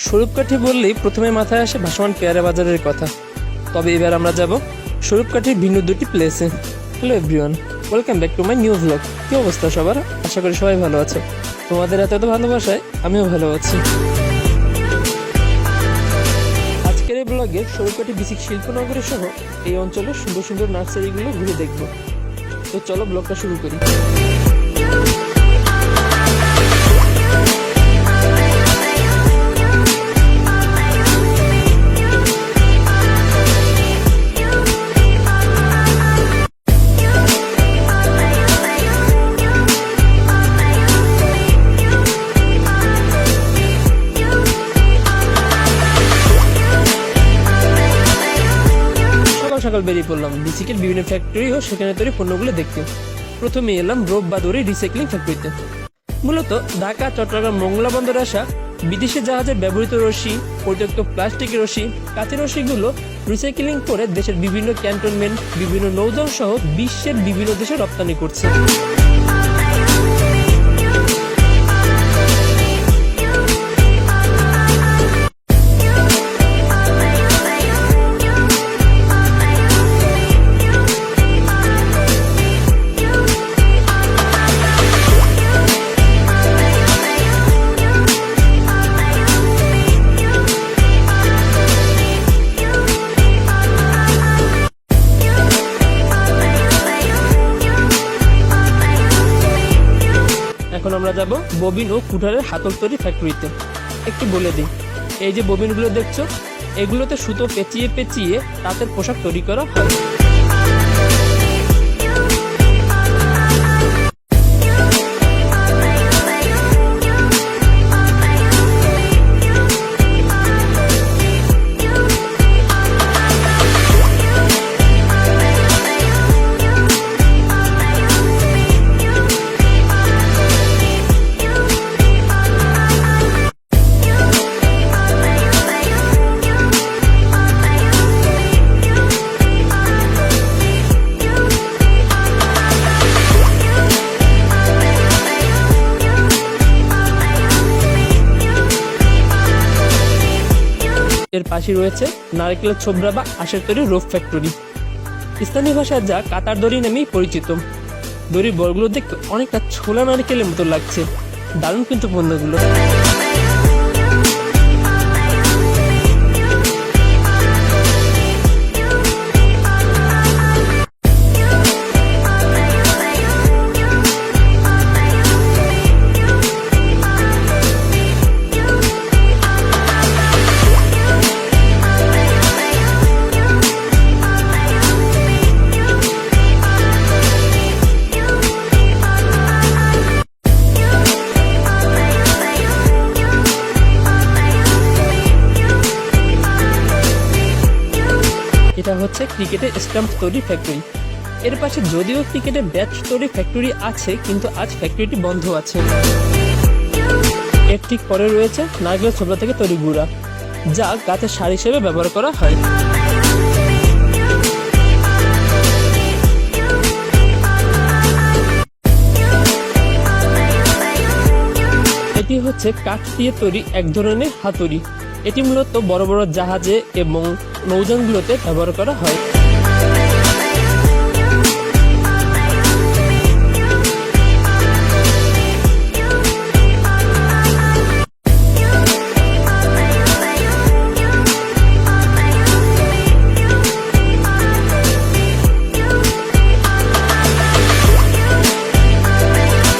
স্বরূপকাঠি বললেই প্রথমে মাথায় আসে ভাসমান পেয়ারা বাজারের কথা। তবে এবার আমরা যাব স্বরূপকাঠির ভিন্ন দুটি প্লেসে। Hello everyone, welcome back to my new blog. কী অবস্থা সবার? আশা করি সবাই ভালো আছে। তোমাদের এত ভালোবাসায় আমিও ভালো আছি। আজকের এই ব্লগে স্বরূপকাঠি বিসিক শিল্পনগরী সহ এই অঞ্চলের সুন্দর সুন্দর নার্সারিগুলো ঘুরে দেখব। তো চলো ব্লগটা শুরু করি। সকাল বেরিয়ে পড়লাম বিসিকের বিভিন্ন ফ্যাক্টরি ও সেখানে তৈরি পণ্যগুলো দেখতে। প্রথমে এলাম রোপ বা দড়ি রিসাইক্লিং ফ্যাক্টরিতে। মূলত ঢাকা, চট্টগ্রাম, মোংলা বন্দরে আসা বিদেশি জাহাজের ব্যবহৃত রশি, পরিত্যক্ত প্লাস্টিকের রশি, কাঁচের রশিগুলো রিসাইক্লিং করে দেশের বিভিন্ন ক্যান্টনমেন্ট, বিভিন্ন নৌযান সহ বিশ্বের বিভিন্ন দেশে রপ্তানি করছে। এখন আমরা যাব ববিন ও কুঠারের হাতল তৈরি ফ্যাক্টরিতে। একটু বলে দিই, এই যে ববিনগুলো দেখছো, এগুলোতে সুতো পেঁচিয়ে পেঁচিয়ে তাঁতের পোশাক তৈরি করা হয়। এর পাশে রয়েছে নারকেলের ছোবড়া বা আঁশের তৈরি রোপ ফ্যাক্টরি। স্থানীয় ভাষায় যা কাতার দড়ি নামেই পরিচিত। দড়ির বলগুলো দেখতে অনেকটা ছোলা নারকেলের মতো লাগছে। দারুণ কিন্তু পণ্যগুলো। এটা হচ্ছে ক্রিকেটের স্টাম্প তৈরি ফ্যাক্টরি। এর পাশে যদিও ক্রিকেটের ব্যাট তৈরি ফ্যাক্টরি আছে, কিন্তু আজ ফ্যাক্টরিটি বন্ধ আছে। এর ঠিক পরে রয়েছে নারকেলের ছোবড়া থেকে তৈরি গুঁড়া, যা গাছের সার হিসেবে ব্যবহার করা হয়। এটি হচ্ছে কাঠ দিয়ে তৈরি এক ধরনের হাতুড়ি। এটি মূলত বড় বড় জাহাজে এবং নৌযানগুলোতে ব্যবহার করা হয়।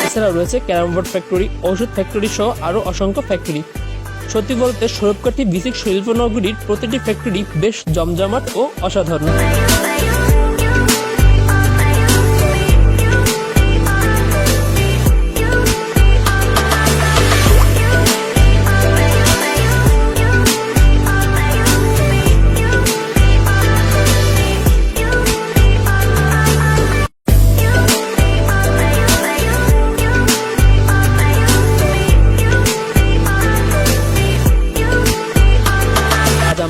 এছাড়াও রয়েছে ক্যারাম বোর্ড ফ্যাক্টরি, ওষুধ ফ্যাক্টরি সহ আরও অসংখ্য ফ্যাক্টরি। সত্যি বলতে স্বরূপকাঠি বিসিক শিল্পনগরীর প্রতিটি ফ্যাক্টরি বেশ জমজমাট ও অসাধারণ।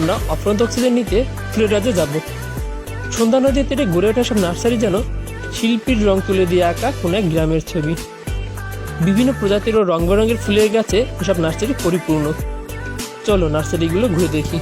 আমরা অফ্রন্ত অক্সিজেন নিতে ফুলের রাজ্যে যাব। সন্ধ্যা নদীর তীরে গড়ে ওঠা সব নার্সারি যেন শিল্পীর রং তুলে দিয়ে আঁকা কোনো এক গ্রামের ছবি। বিভিন্ন প্রজাতির ও রং বেরঙের ফুলের গাছে এসব নার্সারি পরিপূর্ণ। চলো নার্সারিগুলো ঘুরে দেখি।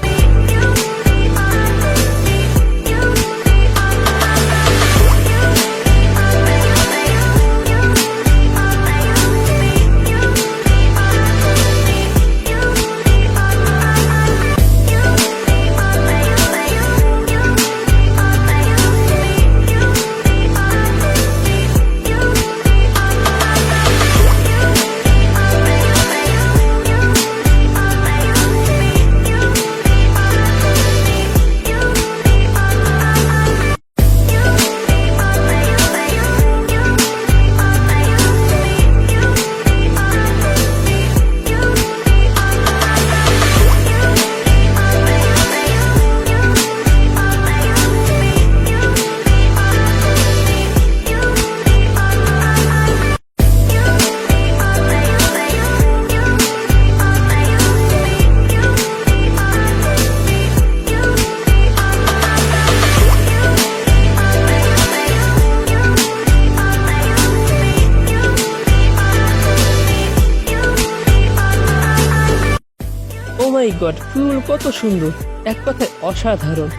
ও মাই গড, ফুলগুলো কত সুন্দর, এক কথায় অসাধারণ।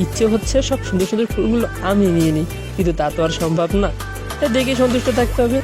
ইচ্ছে হচ্ছে সব সুন্দর সুন্দর ফুলগুলো আমি নিয়ে নিই, কিন্তু তা তো আর সম্ভব না। তাই দেখে সন্তুষ্ট থাকতে হবে।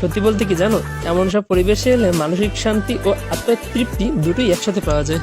সত্যি বলতে কি জানো, এমন সব পরিবেশে এলে মানসিক শান্তি ও আত্মতৃপ্তি দুটোই একসাথে পাওয়া যায়।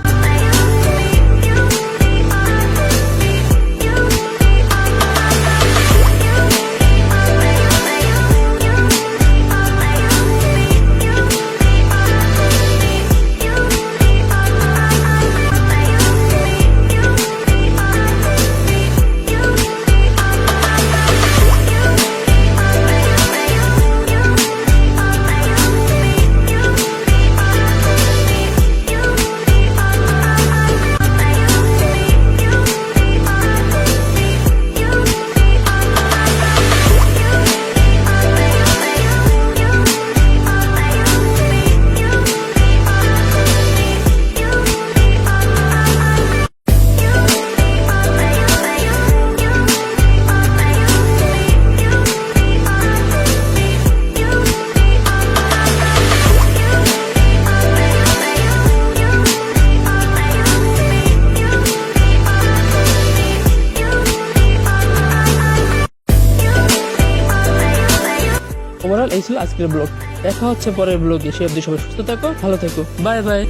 ওভারঅল এই ছিল আজকের ব্লগ। দেখা হচ্ছে পরের ব্লগে। সে অবধি সবাই সুস্থ থাকো, ভালো থেকো, বাই বাই।